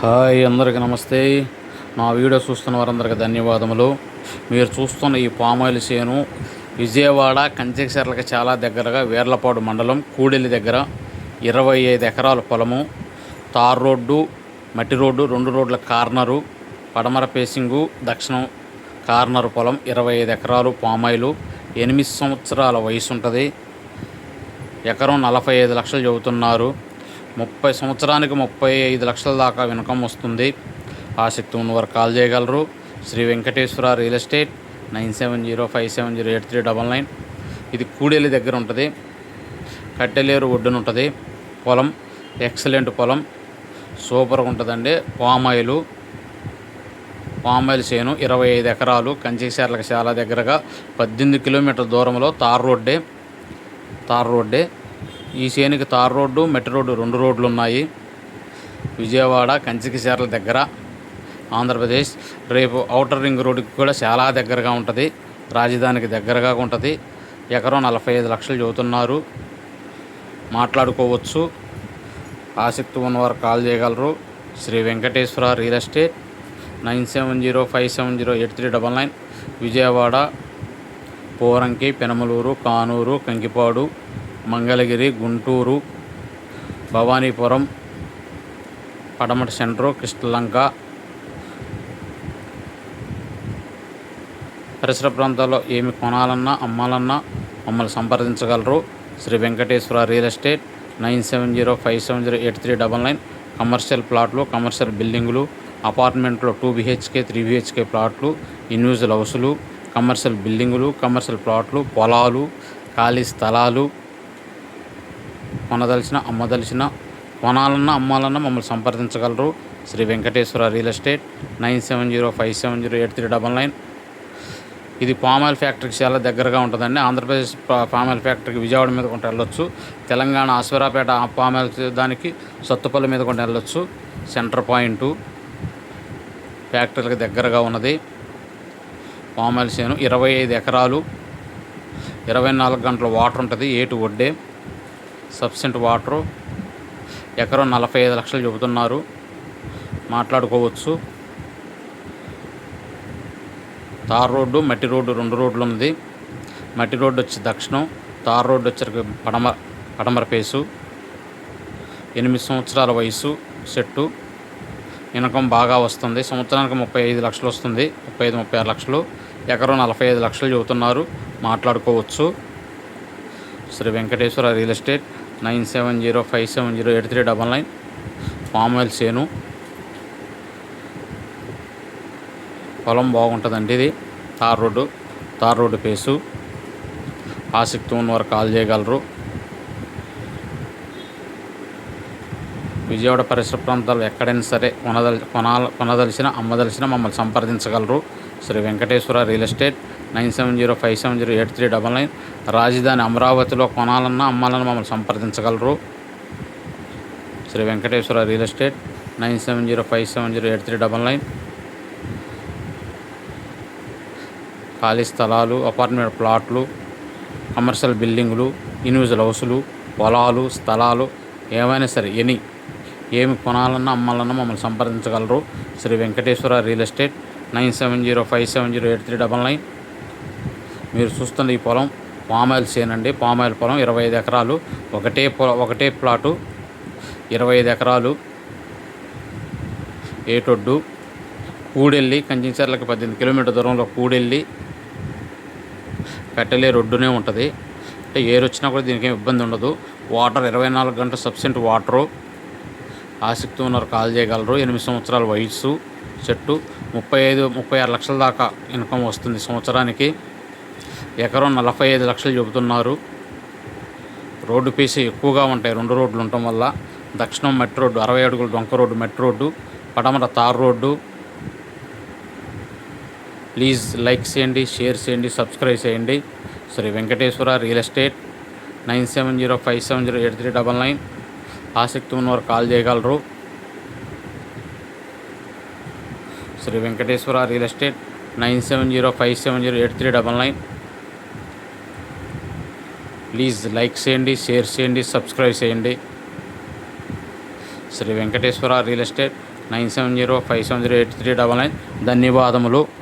Hi అందరికీ నమస్తే. నా వీడియో చూస్తున్న వారందరికీ ధన్యవాదములు. మీరు చూస్తున్న ఈ పామాయిల్ చేను విజయవాడ కంచెకచర్లకి చాలా దగ్గరగా వీర్లపాడు మండలం కూడెలి దగ్గర 25 ఎకరాల పొలము, తార్ రోడ్డు, మట్టి రోడ్డు, 2 రోడ్ల కార్నరు, పడమర ఫేసింగు, దక్షిణం కార్నరు పొలం. 25 ఎకరాలు పామాయిలు. 8 సంవత్సరాల వయసు ఉంటుంది. ఎకరం 45 లక్షలు చెబుతున్నారు. 30 సంవత్సరానికి 35 లక్షల దాకా ఇన్కమ్ వస్తుంది. ఆసక్తి ఉన్నవారు కాల్ చేయగలరు. Shri Venkateswara real estate 9705708399. ఇది కూడేలి దగ్గర ఉంటుంది. కట్టెలేరు ఒడ్డున ఉంటుంది. పొలం ఎక్సలెంట్ పొలం, సూపర్గా ఉంటుందండి. పామాయిల్ చేను 25 ఎకరాలు, కంచెకచర్లకు చాలా దగ్గరగా 18 కిలోమీటర్ల దూరంలో తార్ రోడ్డే. ఈ చేనుకి తార్ రోడ్డు, మట్టి రోడ్డు 2 రోడ్లు ఉన్నాయి. విజయవాడ కంచెకచర్ల దగ్గర, ఆంధ్రప్రదేశ్. రేపు ఔటర్ రింగ్ రోడ్డుకి కూడా చాలా దగ్గరగా ఉంటుంది. రాజధానికి దగ్గరగా ఉంటుంది. ఎకరం 45 లక్షలు చెబుతున్నారు. మాట్లాడుకోవచ్చు. ఆసక్తి ఉన్నవారు కాల్ చేయగలరు. Shri Venkateswara real estate 9705708399. Vijayawada, Poranki, Penamaluru, Kanuru, Kankipadu, Mangalagiri, Guntur, Bhavanipuram, Padamata centre, Krishnalanka పరిసర ప్రాంతాల్లో ఏమి కొనాలన్నా అమ్మాలన్నా మమ్మల్ని సంప్రదించగలరు. Shri Venkateswara real estate 9705708399. Commercial ప్లాట్లు, కమర్షియల్ బిల్డింగులు, అపార్ట్మెంట్లో 2 BHK 3 BHK ప్లాట్లు, ఇండివిజువల్ హౌసులు, కమర్షియల్ బిల్డింగులు, కమర్షియల్ ప్లాట్లు, పొలాలు, ఖాళీ స్థలాలు, కొనదలిచిన అమ్మదలిచిన, కొనాలన్నా అమ్మాలన్నా మమ్మల్ని సంప్రదించగలరు. Shri Venkateswara real estate 9705708399. ఇది పామాయిల్ ఫ్యాక్టరీకి చాలా దగ్గరగా ఉంటుందండి. ఆంధ్రప్రదేశ్ పామాయిల్ ఫ్యాక్టరీకి విజయవాడ మీద కొంట వెళ్ళొచ్చు. తెలంగాణ ఆశ్వరాపేట పామాయిల్ దానికి సత్తుపల్లి మీద కొంట వెళ్ళొచ్చు. సెంటర్ పాయింటు ఫ్యాక్టరీలకు దగ్గరగా ఉన్నది. పామాయిల్ చేను 25 ఎకరాలు, 24 గంటల వాటర్ ఉంటుంది. ఏటు ఒడ్డే, సఫిషియెంట్ వాటరు. ఎకరం 45 లక్షలు చెబుతున్నారు. మాట్లాడుకోవచ్చు. తార్ రోడ్డు, మట్టి రోడ్డు 2 రోడ్లు ఉంది. మట్టి రోడ్డు వచ్చి దక్షిణం, తార్ రోడ్డు వచ్చరికి పడమర పేసు. 8 సంవత్సరాల వయసు, సెట్టు. ఇన్కమ్ బాగా వస్తుంది. సంవత్సరానికి 35 లక్షలు వస్తుంది. 35-36 లక్షలు. ఎకరం 45 లక్షలు చెబుతున్నారు. మాట్లాడుకోవచ్చు. Shri Venkateswara real estate 9705708399. Palm oil చేను పొలం బాగుంటుందండి. ఇది తార్ రోడ్డు పేసు. ఆసక్తి ఉన్నవారు కాల్ చేయగలరు. విజయవాడ పరిసర ప్రాంతాలు ఎక్కడైనా సరే కొనదలిసిన అమ్మదలిసిన మమ్మల్ని సంప్రదించగలరు. Shri Venkateswara real estate 9705708399. రాజధాని అమరావతిలో కొనాలన్నా అమ్మాలన్నా మమ్మల్ని సంప్రదించగలరు. Shri Venkateswara real estate 9705708399. ఖాళీ స్థలాలు, అపార్ట్మెంట్ ప్లాట్లు, కమర్షియల్ బిల్డింగులు, ఇండివిజువల్ హౌసులు, పొలాలు, స్థలాలు ఏమైనా సరే ఏమి కొనాలన్నా అమ్మాలన్నా మమ్మల్ని సంప్రదించగలరు. Shri Venkateswara real estate 9705708399. మీరు చూస్తున్న ఈ పొలం పామాయిల్ చేనండి. పామాయిల్ పొలం 25 ఎకరాలు. ఒకటే ప్లాటు 25 ఎకరాలు. ఏటొడ్డు, కూడెల్లి, కంచెకచర్లకి 18 కిలోమీటర్ దూరంలో కూడెల్లి. కట్టెలేరు ఒడ్డునే ఉంటుంది. అంటే ఏరు వచ్చినా కూడా దీనికి ఏం ఇబ్బంది ఉండదు. వాటర్ 24 గంటలు సఫిషియెంట్ వాటరు. ఆసక్తి ఉన్నారు కాల్ చేయగలరు. 8 సంవత్సరాల వయసు, చెట్టు. 35-36 లక్షల దాకా ఇన్కమ్ వస్తుంది సంవత్సరానికి. ఎకరం 45 లక్షలు చెబుతున్నారు. రోడ్డు పీసు ఎక్కువగా ఉంటాయి 2 రోడ్లు ఉండటం వల్ల. దక్షిణం మట్టి రోడ్డు, 60 అడుగుల డొంక రోడ్డు మట్టి రోడ్డు, పడమర తార్ రోడ్డు. ప్లీజ్ లైక్ చేయండి, షేర్ చేయండి, సబ్స్క్రైబ్ చేయండి. Shri Venkateswara real estate 9705708399. ఆసక్తి ఉన్నవారు కాల్ చేయగలరు. Shri Venkateswara real estate 9705708399. Please like చేయండి, షేర్ చేయండి, సబ్స్క్రైబ్ చేయండి. Shri Venkateswara real estate 9705708399. ధన్యవాదములు.